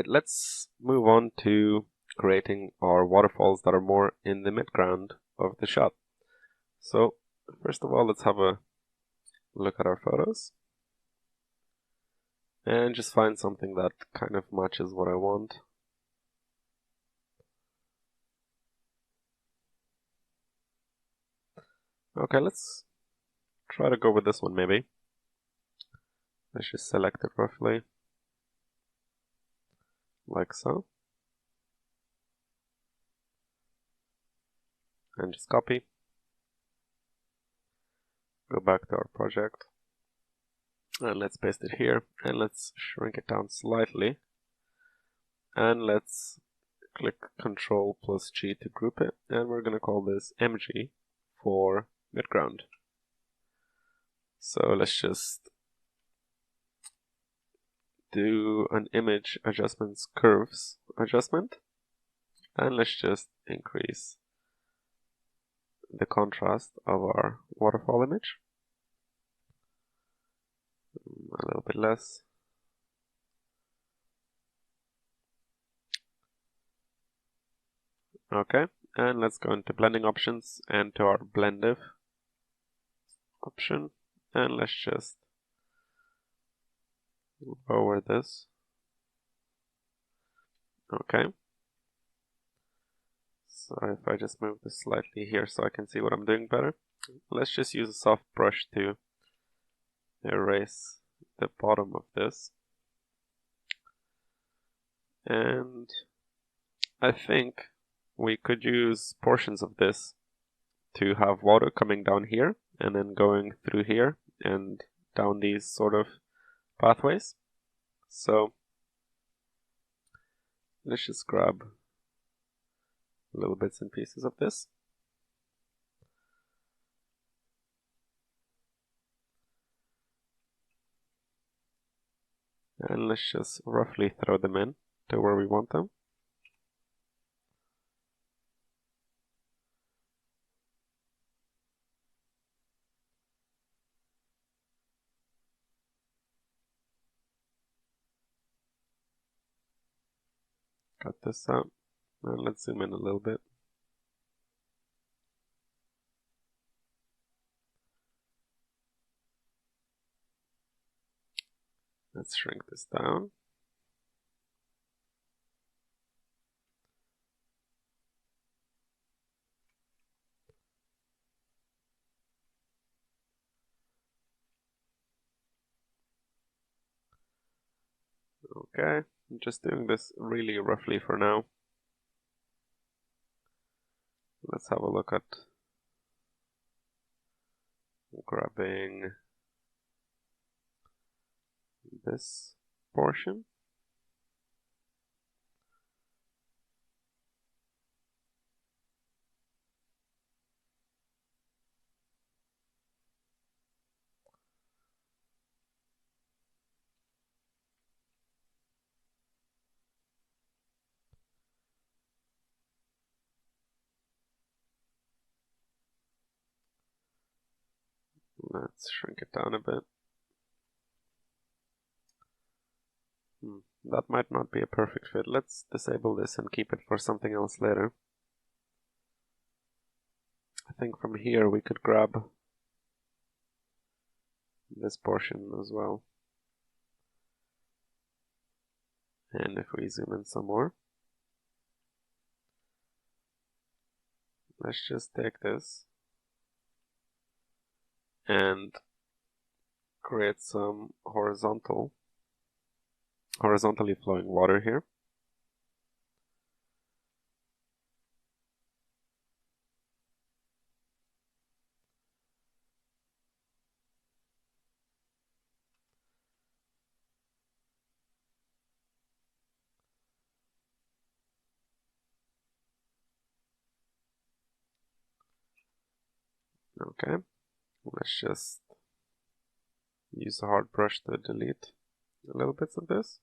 Alright, let's move on to creating our waterfalls that are more in the midground of the shot. So, first of all, let's have a look at our photos. And just find something that kind of matches what I want. Okay, let's try to go with this one maybe. Let's just select it roughly, like so. And just copy. Go back to our project. And let's paste it here. And let's shrink it down slightly. And let's click Ctrl plus G to group it. And we're going to call this MG for midground. So let's just do an image adjustments curves adjustment. And let's just increase the contrast of our waterfall image. A little bit less. Okay, and let's go into blending options and to our blend diff option, and let's just lower this. Okay, so if I just move this slightly here so I can see what I'm doing better, let's just use a soft brush to erase the bottom of this. And I think we could use portions of this to have water coming down here and then going through here and down these sort of pathways. So let's just grab little bits and pieces of this. And let's just roughly throw them in to where we want them. Cut this out, and let's zoom in a little bit. Let's shrink this down. Okay, I'm just doing this really roughly for now. Let's have a look at grabbing this portion. Let's shrink it down a bit. That might not be a perfect fit. Let's disable this and keep it for something else later. I think from here we could grab this portion as well. And if we zoom in some more, let's just take this and create some horizontally flowing water here. Okay, let's just use a hard brush to delete a little bits of this,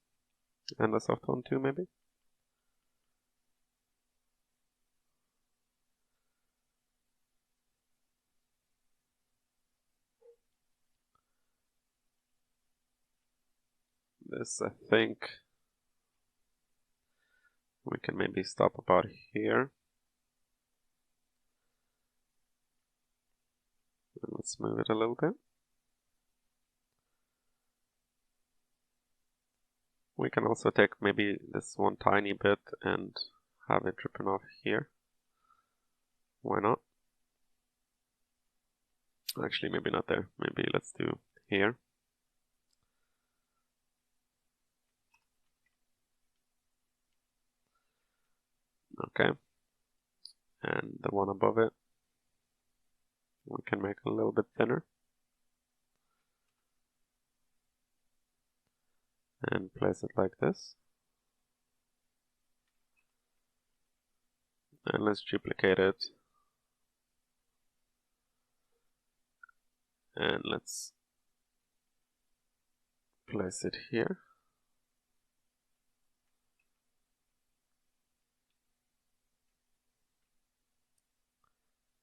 and a soft one too maybe. This, I think, We can maybe stop about here. And let's move it a little bit. We can also take maybe this one tiny bit and have it dripping off here. Why not? Actually, maybe not there. Maybe let's do here. Okay. And the one above it, we can make a little bit thinner. And place it like this. And let's duplicate it. And let's place it here.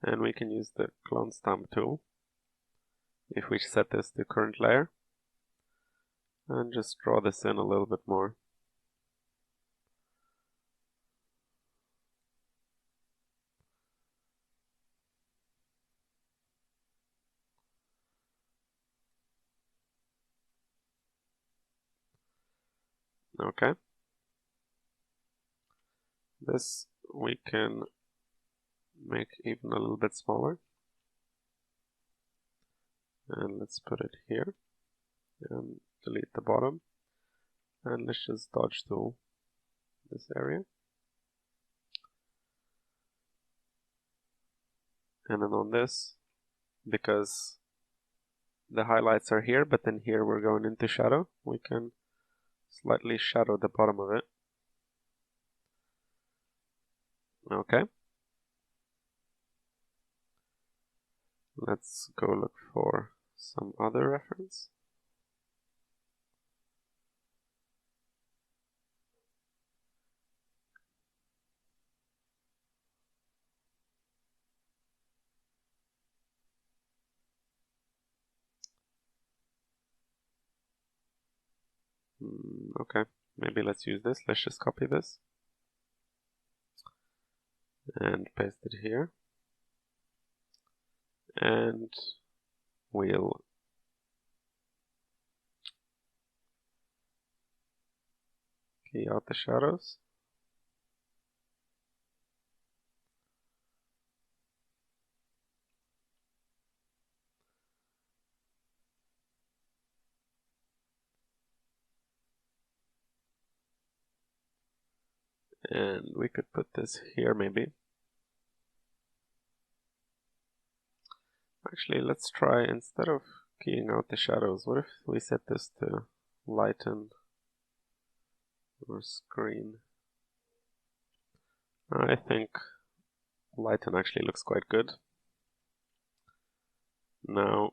And we can use the clone stamp tool if we set this to current layer. And just draw this in a little bit more. Okay. This we can make even a little bit smaller. And let's put it here. And delete the bottom. And let's just dodge tool this area. And then on this, because the highlights are here, but then here we're going into shadow, we can slightly shadow the bottom of it. Okay. Let's go look for some other reference. Okay, maybe let's use this. Let's just copy this and paste it here. And we'll key out the shadows. And we could put this here maybe. Actually, let's try, instead of keying out the shadows, what if we set this to lighten or screen? I think lighten actually looks quite good. Now,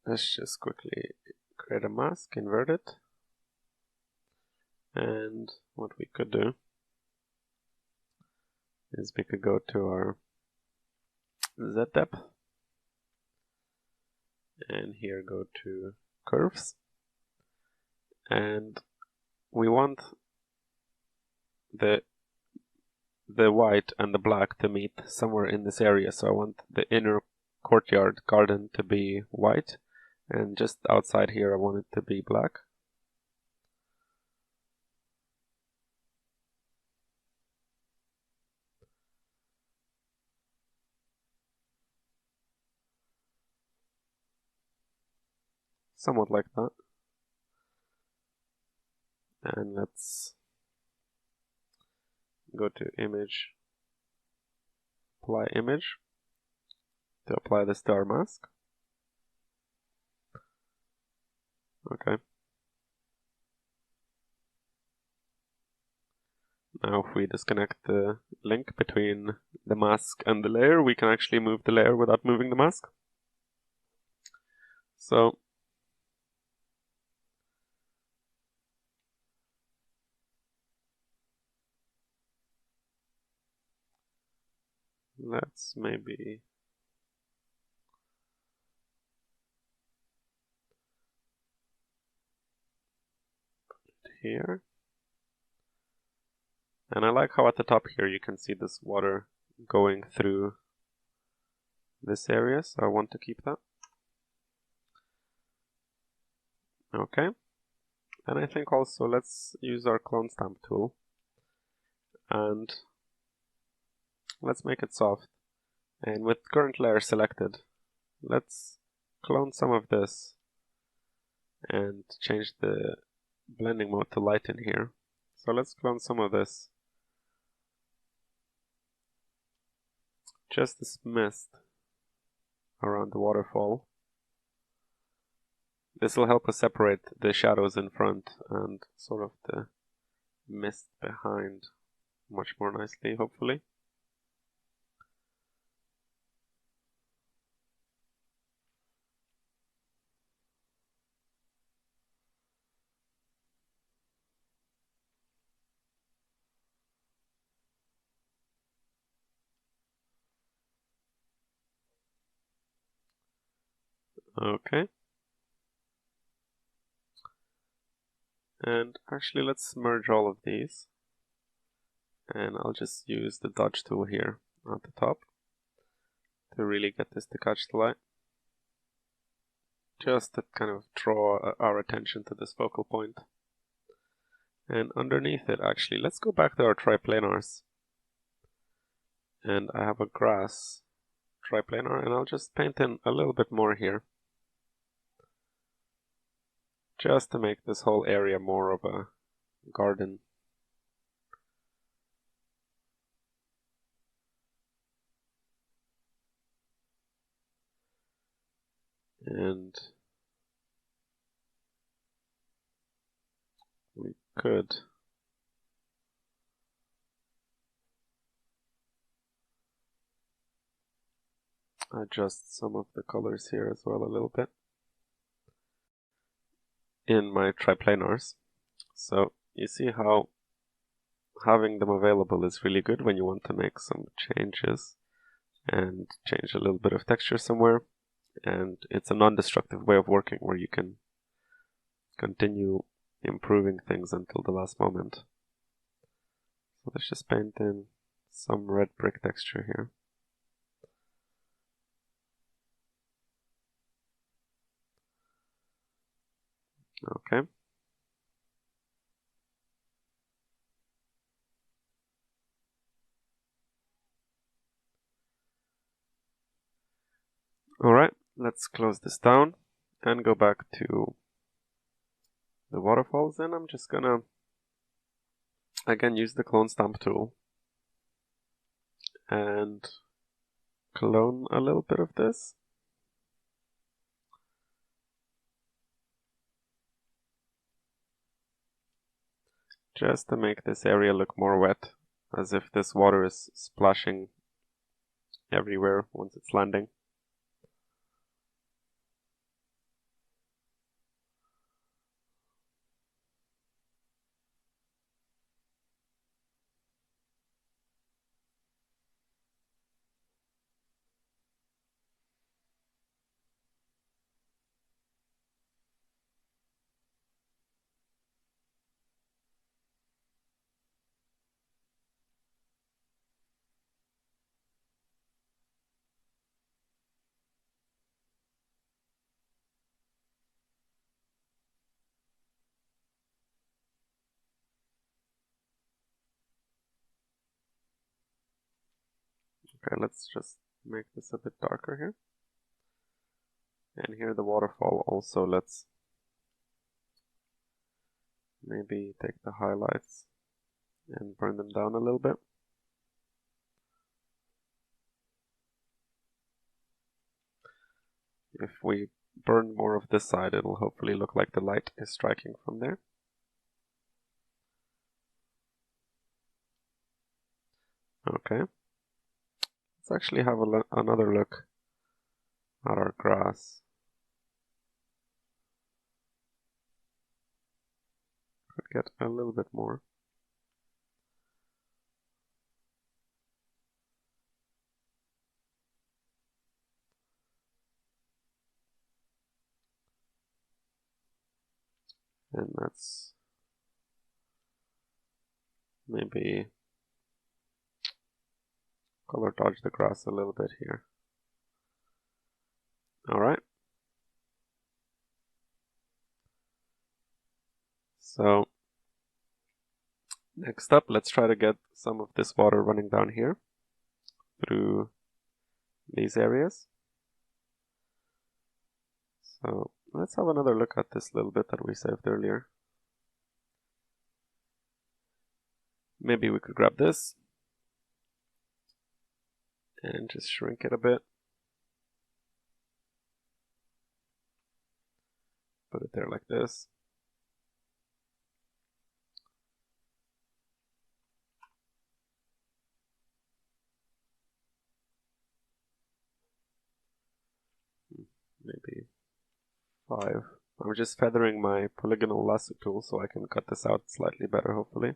let's just quickly create a mask, invert it. And what we could do is we could go to our Z depth and here go to curves, and we want the white and the black to meet somewhere in this area. So I want the inner courtyard garden to be white, and just outside here I want it to be black. Somewhat like that. And let's go to image, apply image to apply this to our mask. Okay. Now if we disconnect the link between the mask and the layer, we can actually move the layer without moving the mask. So let's maybe put it here. And I like how at the top here you can see this water going through this area, so I want to keep that. Okay. And I think also let's use our clone stamp tool and let's make it soft. And with current layer selected, let's clone some of this and change the blending mode to light in here. So let's clone some of this. Just this mist around the waterfall. This will help us separate the shadows in front and sort of the mist behind much more nicely, hopefully. Okay. And actually let's merge all of these. And I'll just use the dodge tool here at the top to really get this to catch the light. Just to kind of draw our attention to this focal point. And underneath it, actually, let's go back to our triplanars. And I have a grass triplanar, and I'll just paint in a little bit more here. Just to make this whole area more of a garden. And we could adjust some of the colors here as well a little bit in my triplanars. So you see how having them available is really good when you want to make some changes and change a little bit of texture somewhere. And it's a non-destructive way of working where you can continue improving things until the last moment. So let's just paint in some red brick texture here. Okay. Alright, let's close this down and go back to the waterfalls, and I'm just gonna again use the clone stamp tool and clone a little bit of this. Just to make this area look more wet, as if this water is splashing everywhere once it's landing. Okay, let's just make this a bit darker here. And here the waterfall also, let's maybe take the highlights and burn them down a little bit. If we burn more of this side, it'll hopefully look like the light is striking from there. Okay. Let's actually have another look at our grass. Could get a little bit more. And let's maybe color dodge the grass a little bit here. Alright. So next up, let's try to get some of this water running down here through these areas. So let's have another look at this little bit that we saved earlier. Maybe we could grab this and just shrink it a bit. Put it there like this. Maybe 5. I'm just feathering my polygonal lasso tool so I can cut this out slightly better, hopefully.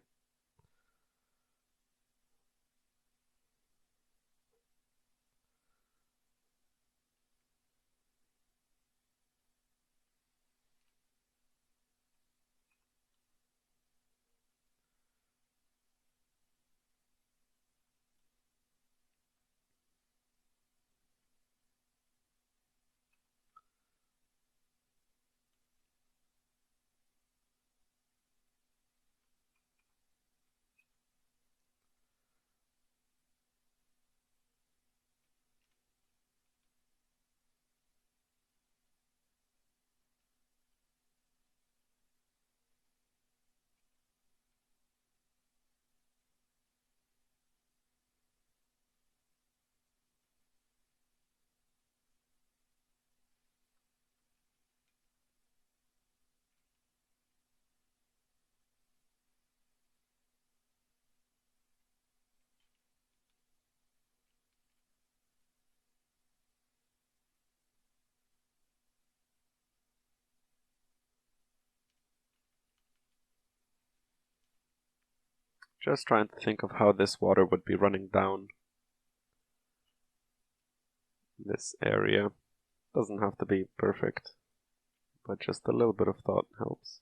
Just trying to think of how this water would be running down this area. Doesn't have to be perfect, but just a little bit of thought helps.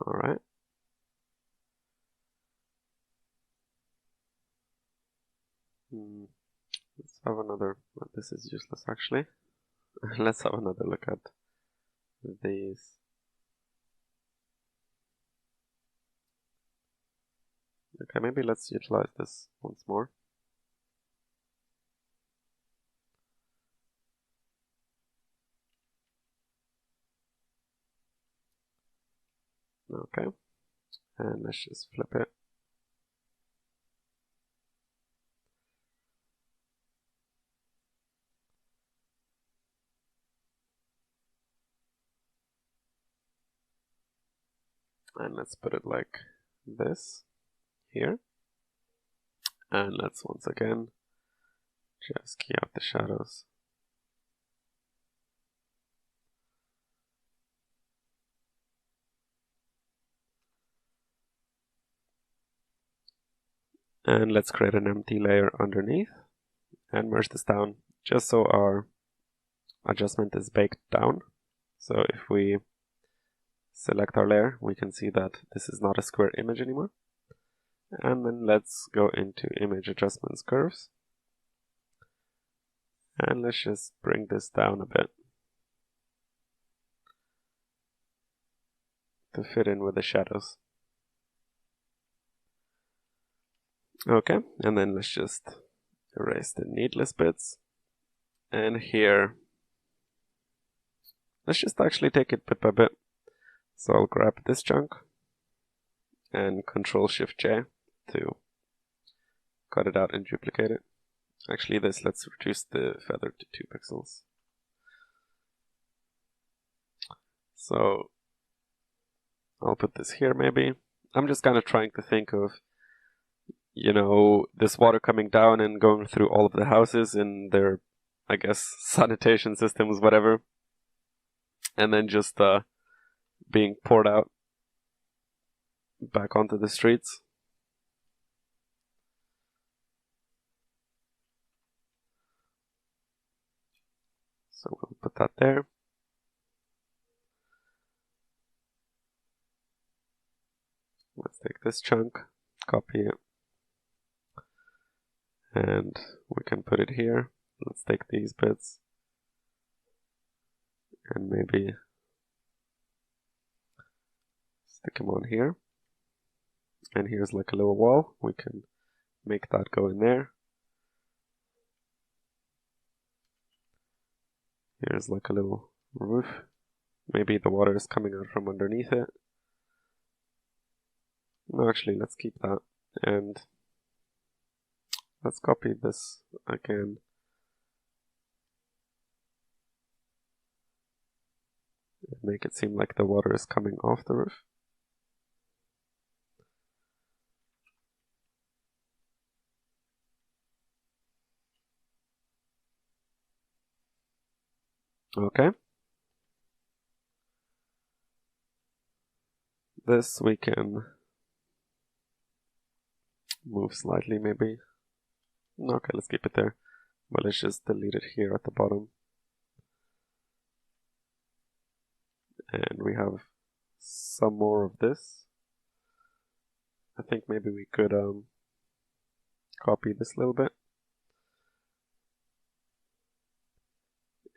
Alright. Let's have another, well, this is useless actually. Let's have another look at these. Okay, maybe let's utilize this once more. Okay, and let's just flip it. And let's put it like this here. And let's once again just key out the shadows. And let's create an empty layer underneath and merge this down just so our adjustment is baked down. So if we select our layer, we can see that this is not a square image anymore. And then let's go into image adjustments curves. And let's just bring this down a bit to fit in with the shadows. Okay, and then let's just erase the needless bits. And here, let's just actually take it bit by bit. So I'll grab this chunk and Control-Shift-J to cut it out and duplicate it. Actually this, let's reduce the feather to 2 pixels. So I'll put this here maybe. I'm just kind of trying to think of, you know, this water coming down and going through all of the houses in their, I guess, sanitation systems, whatever. And then just being poured out back onto the streets. So we'll put that there. Let's take this chunk, copy it, and we can put it here. Let's take these bits and maybe stick them on here. And here's like a little wall. We can make that go in there. Here's like a little roof. Maybe the water is coming out from underneath it. No, actually, let's keep that. And let's copy this again. And make it seem like the water is coming off the roof. Okay. This we can move slightly maybe. Okay, let's keep it there. But let's just delete it here at the bottom. And we have some more of this. I think maybe we could copy this a little bit.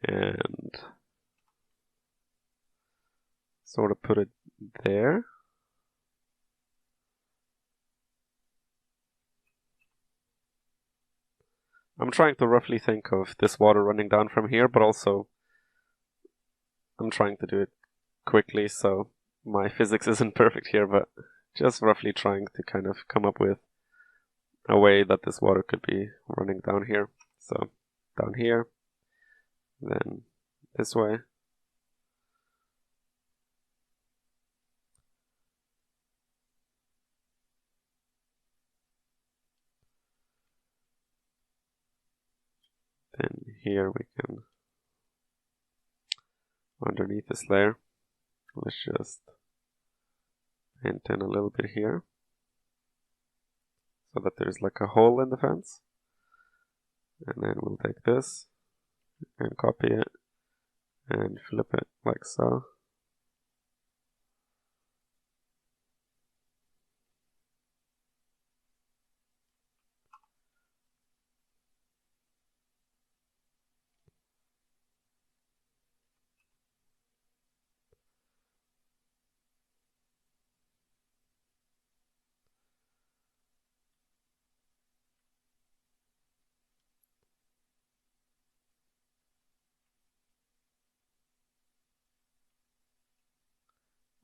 And sort of put it there. I'm trying to roughly think of this water running down from here, but also I'm trying to do it quickly, so my physics isn't perfect here, but just roughly trying to kind of come up with a way that this water could be running down here. So down here, then this way. Then here we can, underneath this layer, let's just paint in a little bit here, so that there's like a hole in the fence. And then we'll take this and copy it and flip it like so.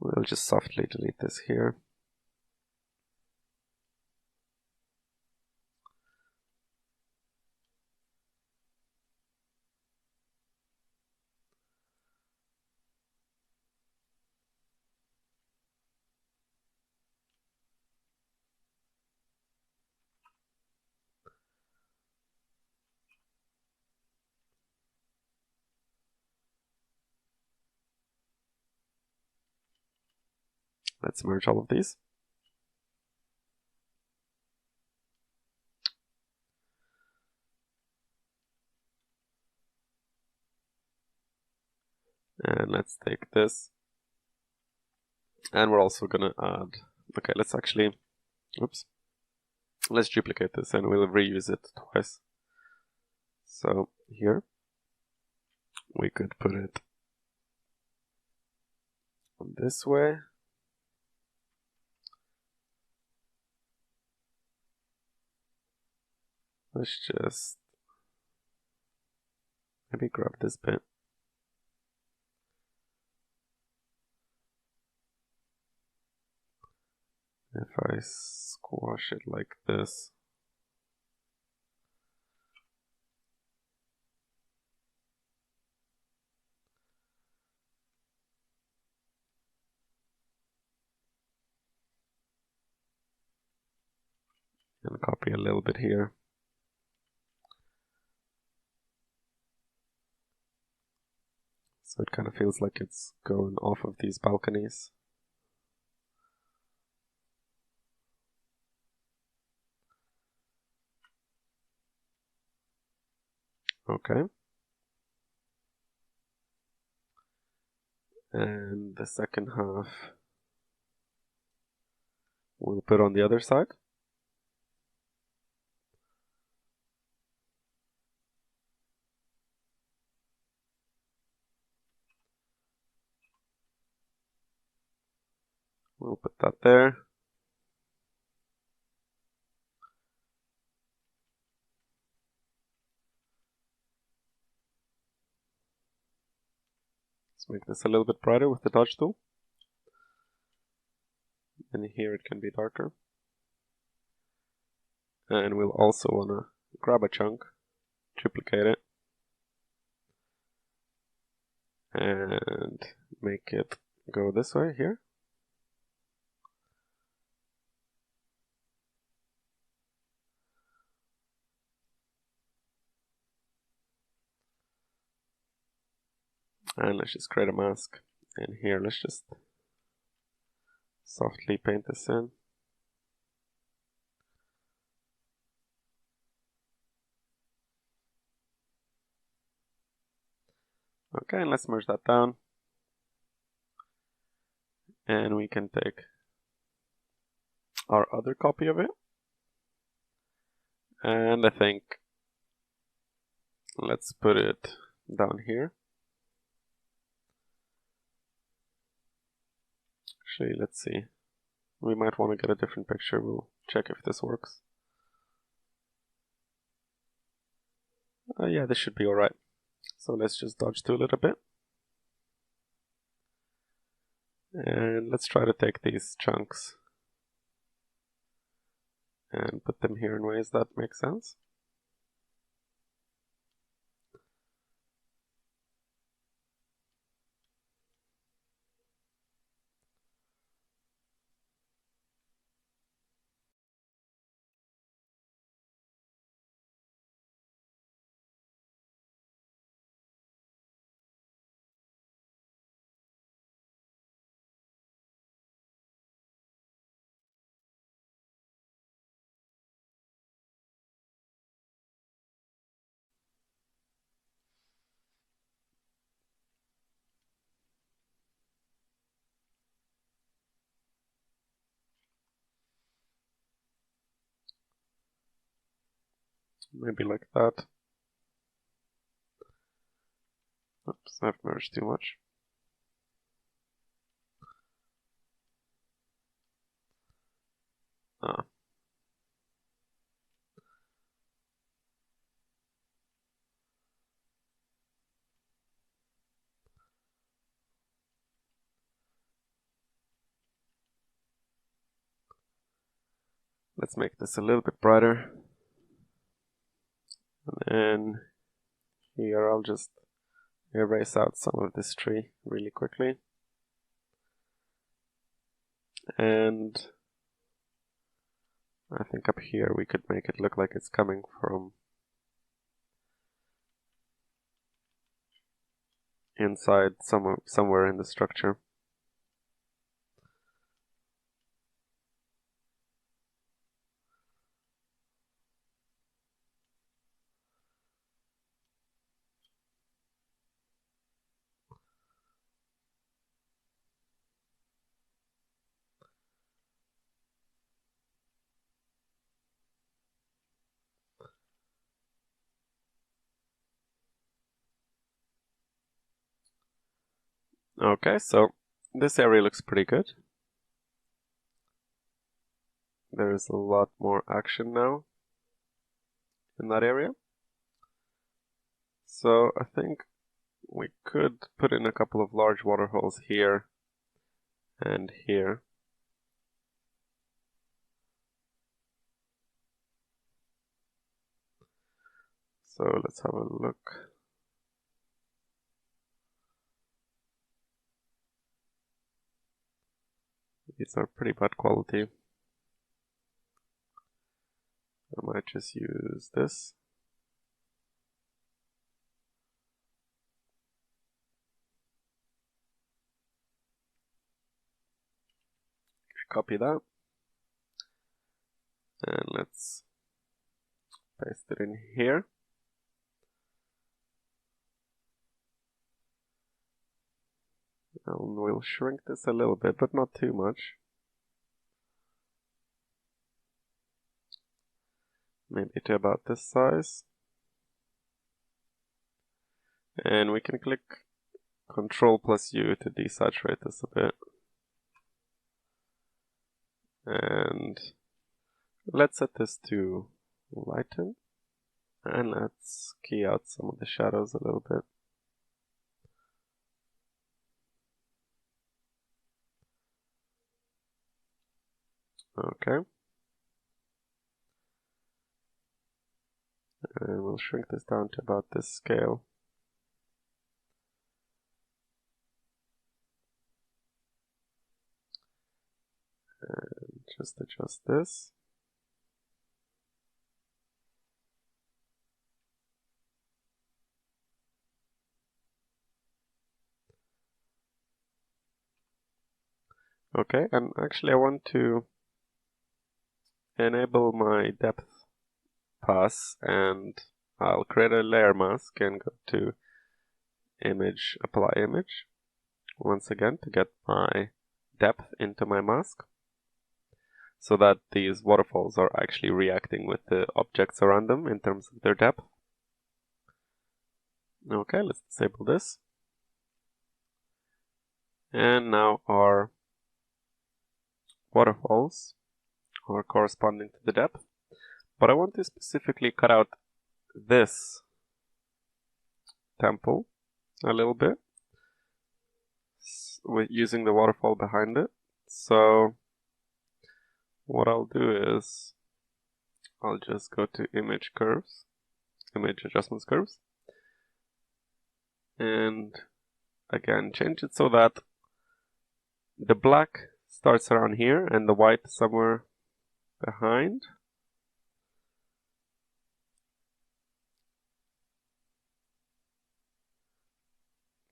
We'll just softly delete this here. Let's merge all of these. And let's take this. And we're also gonna add, okay, let's actually, oops. Let's duplicate this and we'll reuse it twice. So here, we could put it this way. Let's just maybe grab this bit. If I squash it like this, and copy a little bit here. So it kind of feels like it's going off of these balconies. Okay. And the second half we'll put on the other side. We'll put that there. Let's make this a little bit brighter with the dodge tool. And here it can be darker. And we'll also want to grab a chunk, duplicate it, and make it go this way here. And let's just create a mask. And here, let's just softly paint this in. Okay, and let's merge that down. And we can take our other copy of it. And I think let's put it down here. Actually, let's see. We might want to get a different picture. We'll check if this works. Yeah, this should be alright. So let's just dodge to a little bit. And let's try to take these chunks and put them here in ways that make sense. Maybe like that. Oops, I've merged too much. Ah. Let's make this a little bit brighter. And then here I'll just erase out some of this tree really quickly. And I think up here we could make it look like it's coming from inside somewhere in the structure. Okay, so this area looks pretty good. There's a lot more action now in that area. So I think we could put in a couple of large water holes here and here. So let's have a look. These are pretty bad quality. I might just use this. copy that. And let's paste it in here. And we'll shrink this a little bit, but not too much. Maybe to about this size. And we can click Ctrl plus U to desaturate this a bit. And let's set this to lighten. And let's key out some of the shadows a little bit. Okay. And we'll shrink this down to about this scale. And just adjust this. Okay, and actually I want to enable my depth pass, and I'll create a layer mask and go to image, apply image once again to get my depth into my mask so that these waterfalls are actually reacting with the objects around them in terms of their depth. Okay, let's disable this. And now our waterfalls are corresponding to the depth. But I want to specifically cut out this temple a little bit with using the waterfall behind it. So what I'll do is I'll just go to image curves, image adjustments curves, and again change it so that the black starts around here and the white somewhere behind.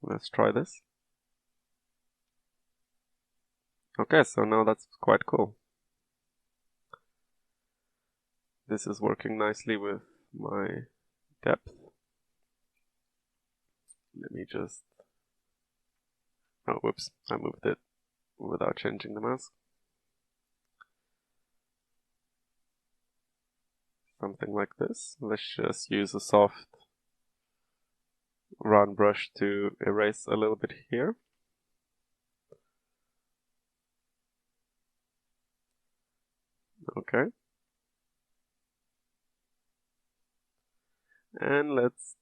Let's try this. Okay, so now that's quite cool. This is working nicely with my depth. Let me just... Oh, whoops, I moved it without changing the mask. Something like this. Let's just use a soft round brush to erase a little bit here. Okay. And let's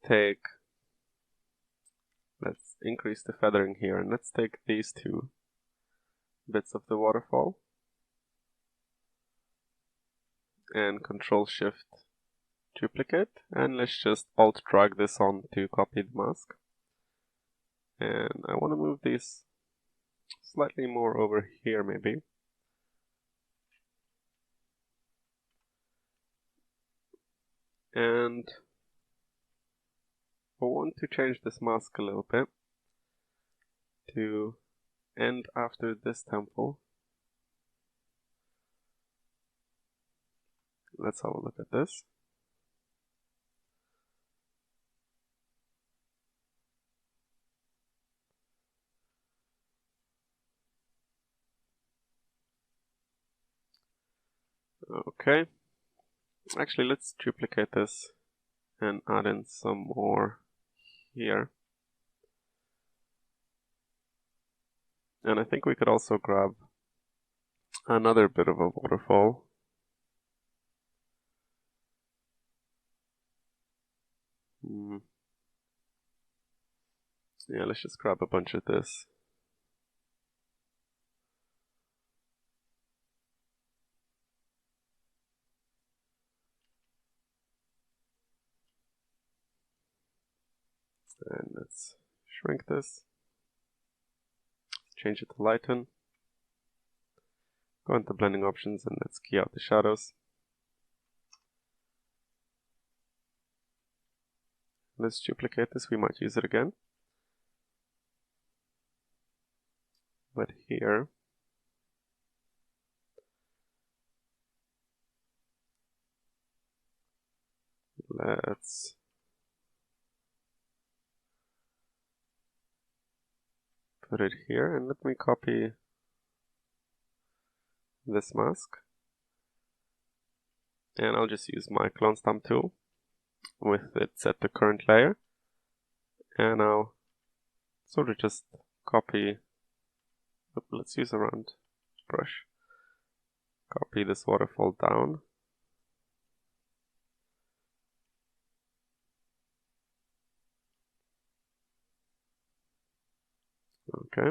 increase the feathering here, and let's take these two bits of the waterfall and Control Shift duplicate, and let's just Alt drag this on to copy the mask. And I want to move these slightly more over here maybe. And I want to change this mask a little bit to end after this temple. Let's have a look at this. Okay. Actually, let's duplicate this and add in some more here. And I think we could also grab another bit of a waterfall. Yeah, let's just grab a bunch of this. And let's shrink this. Change it to lighten. Go into blending options and let's key out the shadows. Let's duplicate this, we might use it again. But here, Let's put it here, and let me copy this mask. And I'll just use my clone stamp tool with it set to current layer. And I'll sort of just copy, let's use a round brush. Copy this waterfall down. Okay.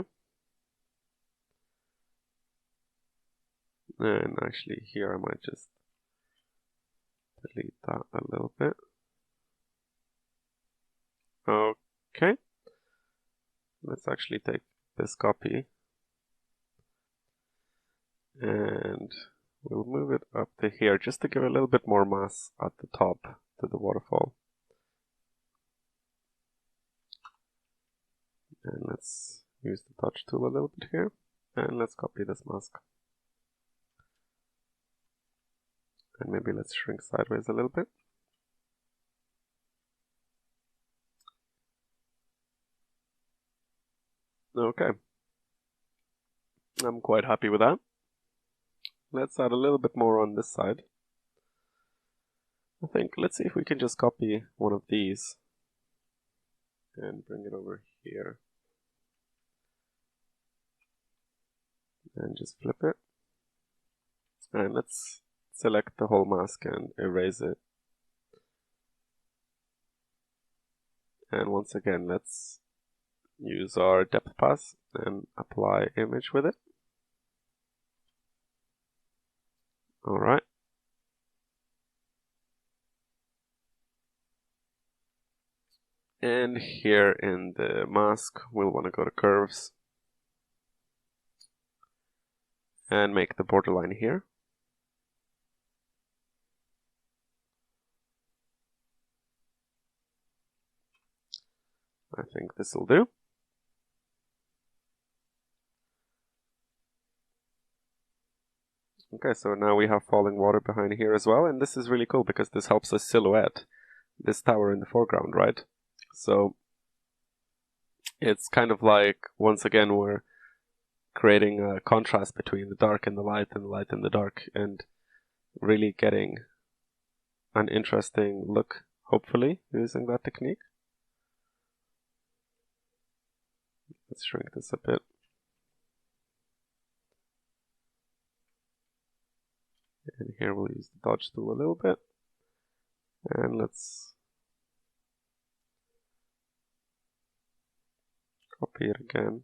And actually here I might just delete that a little bit. Okay. Let's actually take this copy and we'll move it up to here just to give a little bit more mass at the top to the waterfall. And let's use the touch tool a little bit here, and let's copy this mask. And maybe let's shrink sideways a little bit. Okay. I'm quite happy with that. Let's add a little bit more on this side. I think, let's see if we can just copy one of these and bring it over here. And just flip it. And let's select the whole mask and erase it. And once again, let's use our depth pass and apply image with it. Alright. And here in the mask, we'll want to go to curves and make the borderline here. I think this will do. Okay, so now we have falling water behind here as well, and this is really cool because this helps us silhouette this tower in the foreground, right? So it's kind of like, once again, we're creating a contrast between the dark and the light and the light and the dark, and really getting an interesting look, hopefully, using that technique. Let's shrink this a bit. And here we'll use the dodge tool a little bit. And let's copy it again.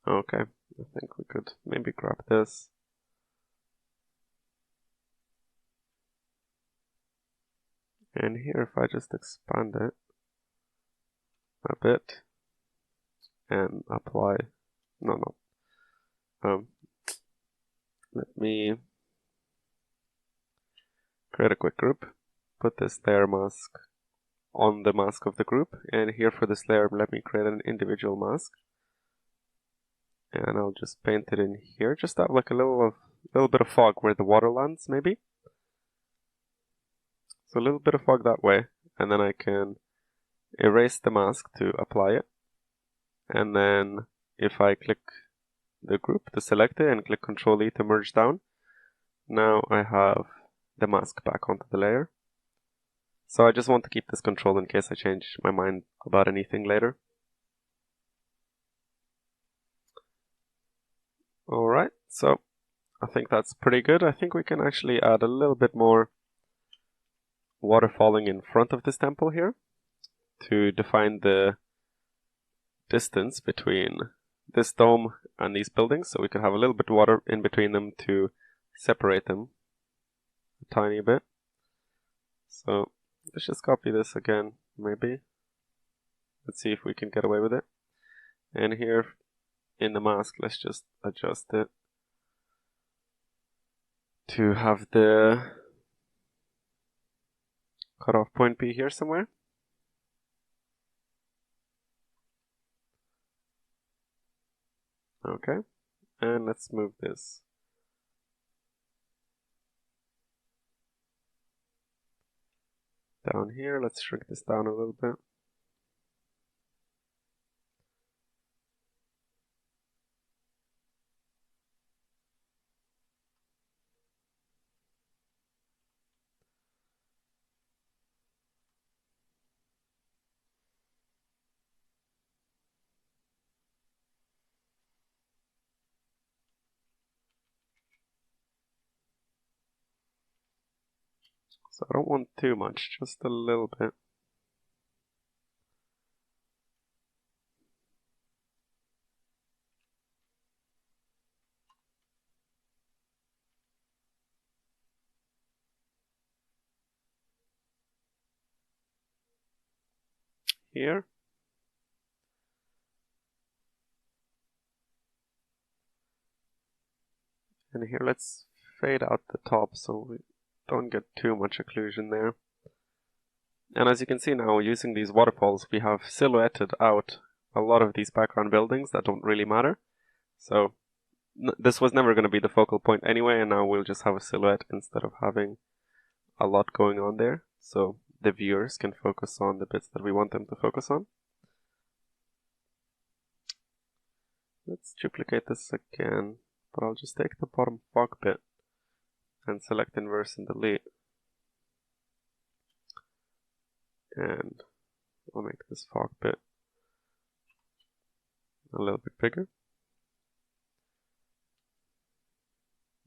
Okay, I think we could maybe grab this. And here, if I just expand it a bit and apply, let me create a quick group, put this layer mask on the mask of the group, and here for this layer, let me create an individual mask. And I'll just paint it in here, just to have like a little bit of fog where the water lands, maybe. So a little bit of fog that way, and then I can erase the mask to apply it. And then if I click the group to select it and click Ctrl E to merge down, now I have the mask back onto the layer. So I just want to keep this control in case I change my mind about anything later. Alright, so I think that's pretty good. I think we can actually add a little bit more water falling in front of this temple here to define the distance between this dome and these buildings, so we can have a little bit of water in between them to separate them a tiny bit. So let's just copy this again, maybe. Let's see if we can get away with it. And here, in the mask, let's just adjust it to have the cutoff point be here somewhere. Okay, and let's move this down here. Let's shrink this down a little bit. So I don't want too much, just a little bit. Here. And here, let's fade out the top so we don't get too much occlusion there. And as you can see now, using these waterfalls, we have silhouetted out a lot of these background buildings that don't really matter. So this was never going to be the focal point anyway, and now we'll just have a silhouette instead of having a lot going on there. So the viewers can focus on the bits that we want them to focus on. Let's duplicate this again, but I'll just take the bottom fog bit and select inverse and delete. And I'll make this fog bit a little bit bigger.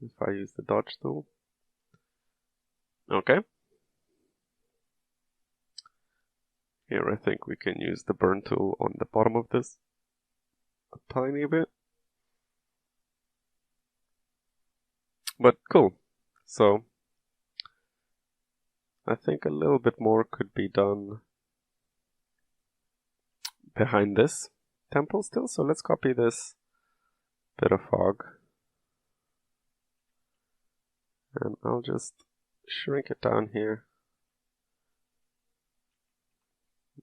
If I use the dodge tool. Okay. Here I think we can use the burn tool on the bottom of this a tiny bit. But cool. So I think a little bit more could be done behind this temple still. So let's copy this bit of fog. And I'll just shrink it down here.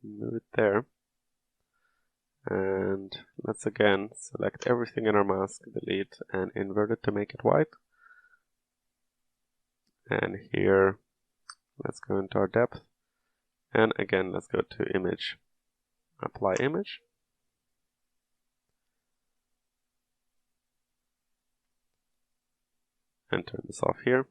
Move it there. And let's again select everything in our mask, delete, and invert it to make it white. And here, let's go into our depth. And again, let's go to image, apply image. And turn this off here.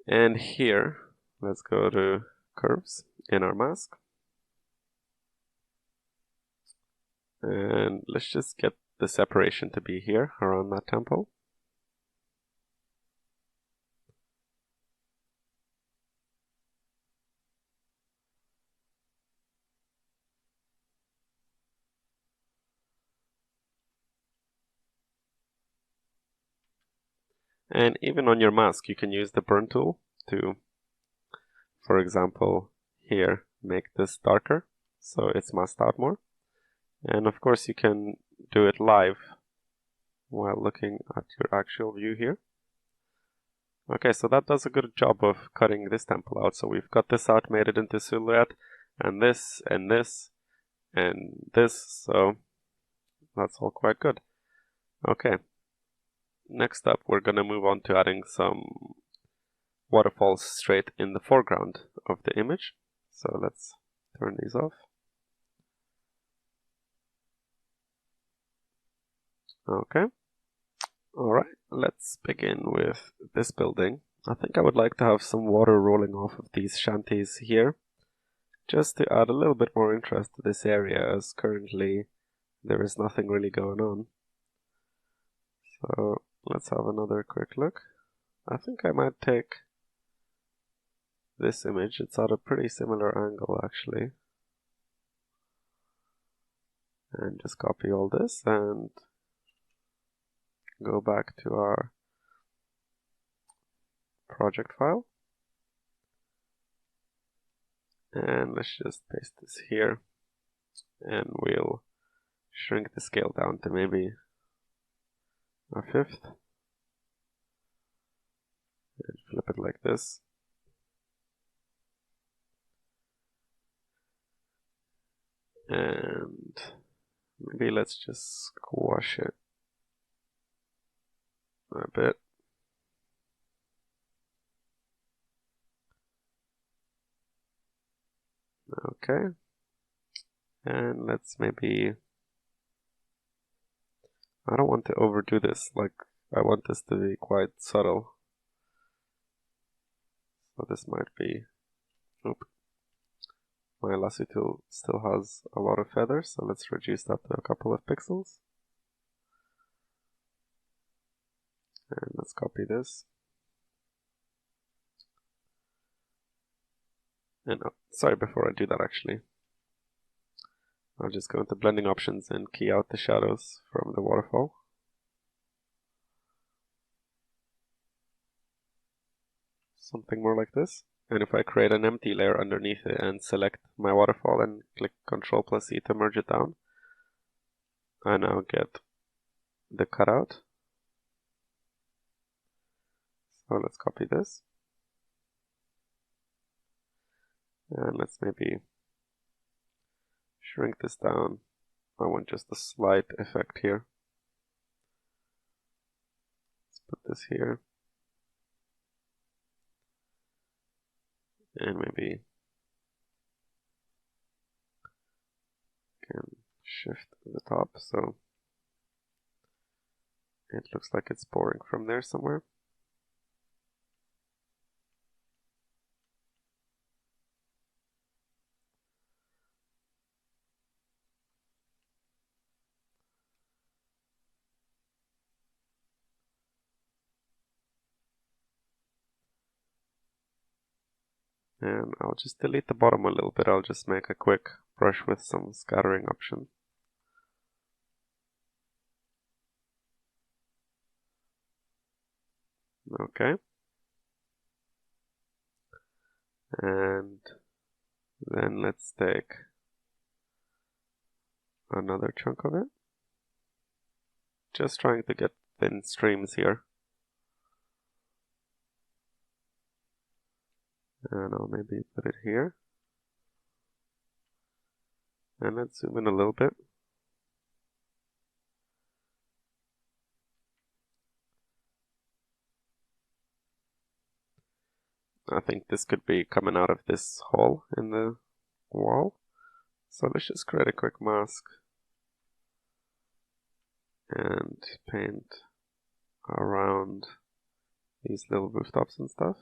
And here, let's go to curves in our mask. And let's just get the separation to be here around that temple. And even on your mask, you can use the burn tool to, for example, here, make this darker so it's masked out more. And of course, you can do it live while looking at your actual view here. Okay, so that does a good job of cutting this temple out. So we've got this out, made it into silhouette, and this, and this, and this. So that's all quite good. Okay. Next up, we're going to move on to adding some waterfalls straight in the foreground of the image. So let's turn these off. Okay. Alright, let's begin with this building. I think I would like to have some water rolling off of these shanties here, just to add a little bit more interest to this area, as currently there is nothing really going on. So let's have another quick look. I think I might take this image. It's at a pretty similar angle actually. And just copy all this and go back to our project file. And let's just paste this here. and we'll shrink the scale down to maybe a fifth, and flip it like this. And maybe let's just squash it a bit. Okay. And let's maybe, I don't want to overdo this, like I want this to be quite subtle. So this might be, my lasso tool still has a lot of feathers, so let's reduce that to a couple of pixels. And let's copy this. And sorry, before I do that actually, I'll just go into blending options and key out the shadows from the waterfall. Something more like this. And if I create an empty layer underneath it and select my waterfall and click Ctrl+C to merge it down, I now get the cutout. So let's copy this. And let's maybe shrink this down. I want just a slight effect here. Let's put this here. And maybe can shift the top so it looks like it's pouring from there somewhere. And I'll just delete the bottom a little bit. I'll just make a quick brush with some scattering option. Okay. And then let's take another chunk of it. Just trying to get thin streams here. And I'll maybe put it here. And let's zoom in a little bit. I think this could be coming out of this hole in the wall. So let's just create a quick mask and paint around these little rooftops and stuff.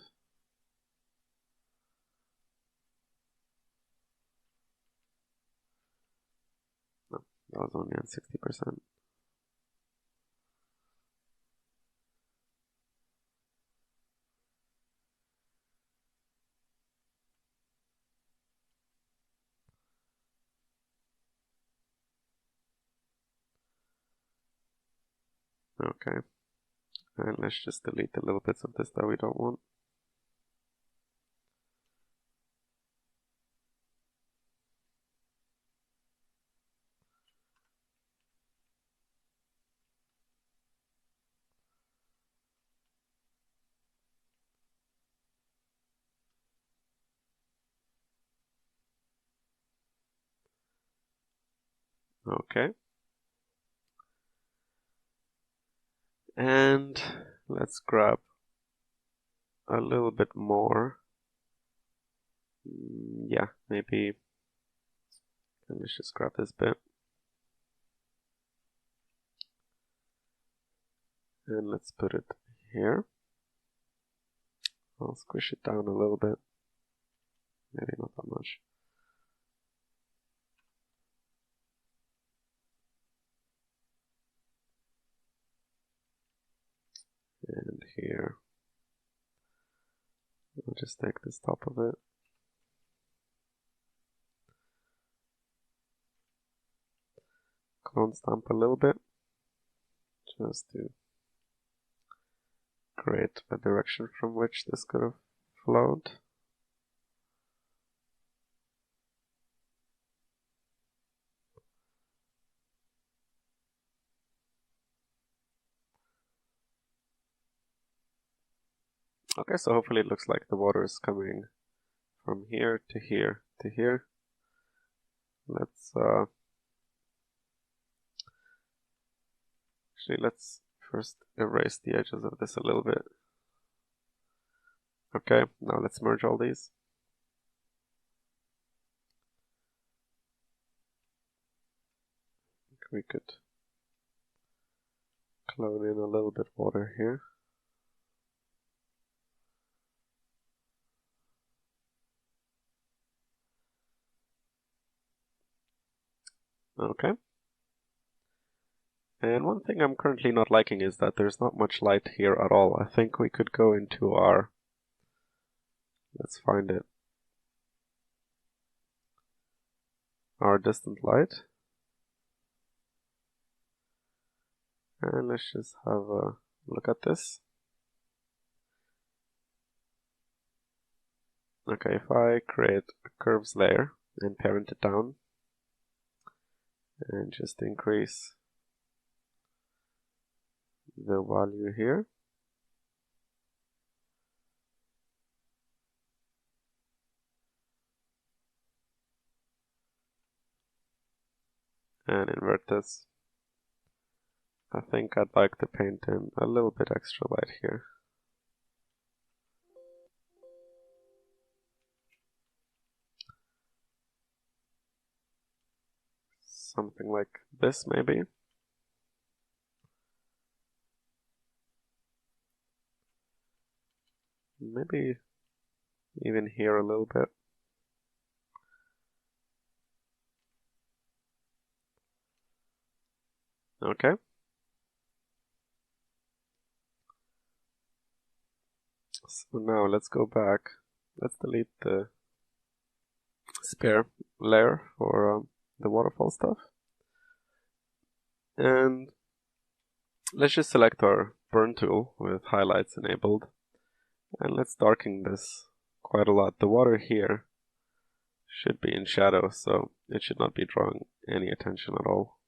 No, that was only on 60%. Okay, and let's just delete the little bits of this that we don't want. Okay. And let's grab a little bit more. Yeah, maybe. And let's just grab this bit. And let's put it here. I'll squish it down a little bit. Maybe not that much. And here. I'll just take this top of it. Clone stamp a little bit. Just to create a direction from which this could have flowed. Okay, so hopefully it looks like the water is coming from here to here to here. Let's actually let's first erase the edges of this a little bit. Okay, now let's merge all these. We could clone in a little bit water here. Okay. And one thing I'm currently not liking is that there's not much light here at all. I think we could go into our... Let's find it. Our distant light. And let's just have a look at this. Okay, if I create a curves layer and parent it down and just increase the value here. And invert this. I think I'd like to paint in a little bit extra light here. Something like this, maybe. Maybe even here a little bit. Okay. So now let's go back. Let's delete the spare layer for the waterfall stuff. And let's just select our burn tool with highlights enabled. And let's darken this quite a lot. The water here should be in shadow, so it should not be drawing any attention at all.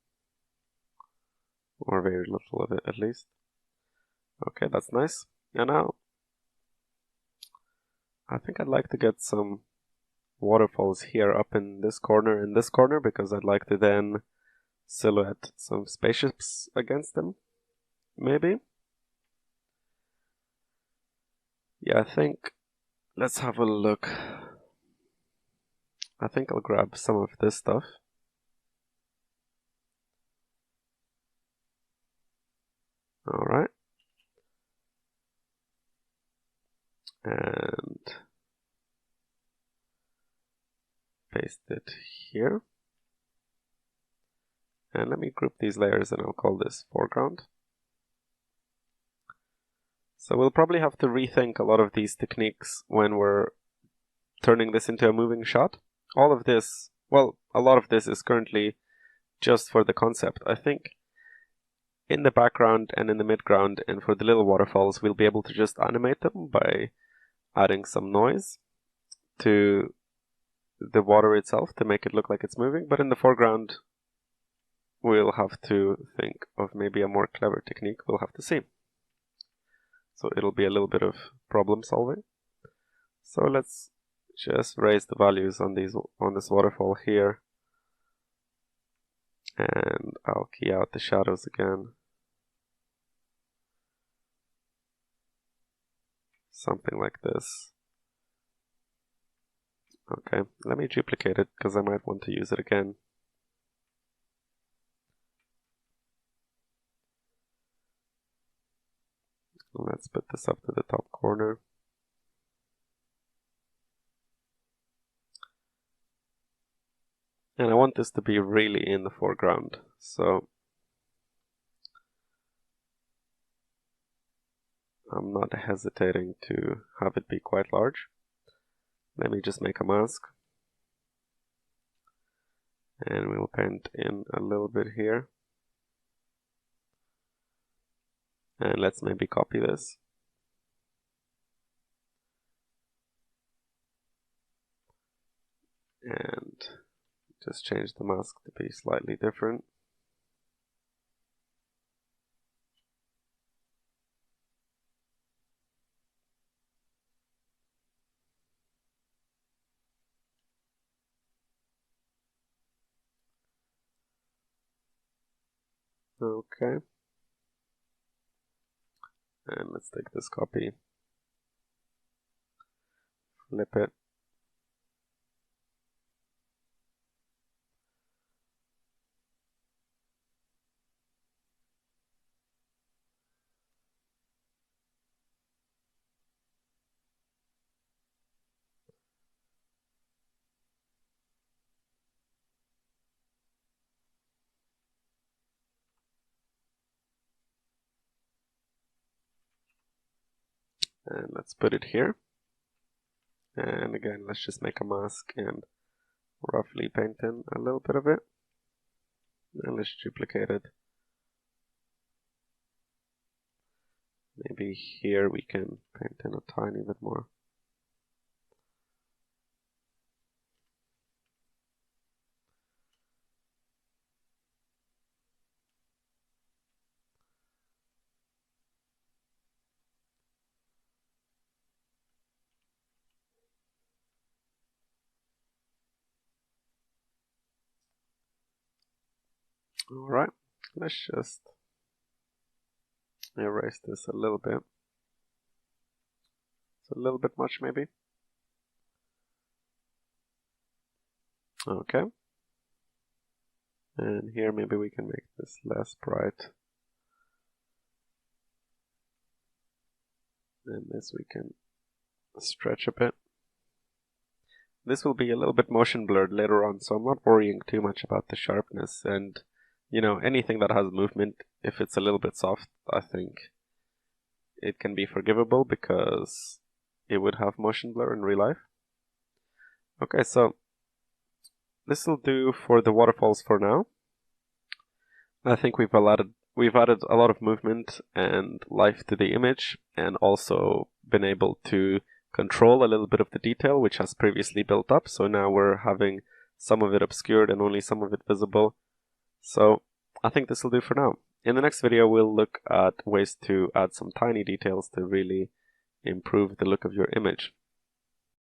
Or very little of it, at least. Okay, that's nice. And now, I think I'd like to get some waterfalls here up in this corner and this corner, because I'd like to then silhouette some spaceships against them, maybe. Yeah, I think, let's have a look. I think I'll grab some of this stuff. Alright. And paste it here. And let me group these layers and I'll call this foreground. So we'll probably have to rethink a lot of these techniques when we're turning this into a moving shot. All of this, well, a lot of this is currently just for the concept. I think in the background and in the midground and for the little waterfalls, we'll be able to just animate them by adding some noise to the water itself to make it look like it's moving. But in the foreground, we'll have to think of maybe a more clever technique. We'll have to see. So it'll be a little bit of problem solving. So let's just raise the values on this waterfall here. And I'll key out the shadows again. Something like this. Okay, let me duplicate it because I might want to use it again. Let's put this up to the top corner. And I want this to be really in the foreground, so I'm not hesitating to have it be quite large. Let me just make a mask. And we'll paint in a little bit here. And let's maybe copy this. And just change the mask to be slightly different. Okay. And let's take this copy, flip it. And let's put it here. And again, let's just make a mask and roughly paint in a little bit of it. And let's duplicate it. Maybe here we can paint in a tiny bit more. Alright, let's just erase this a little bit. It's a little bit much maybe. Okay. And here maybe we can make this less bright. And this we can stretch a bit. This will be a little bit motion blurred later on, so I'm not worrying too much about the sharpness. And, you know, anything that has movement, if it's a little bit soft, I think it can be forgivable because it would have motion blur in real life. Okay, so this will do for the waterfalls for now. I think we've added a lot of movement and life to the image, and also been able to control a little bit of the detail which has previously built up. So now we're having some of it obscured and only some of it visible. So I think this will do for now. In the next video we'll look at ways to add some tiny details to really improve the look of your image.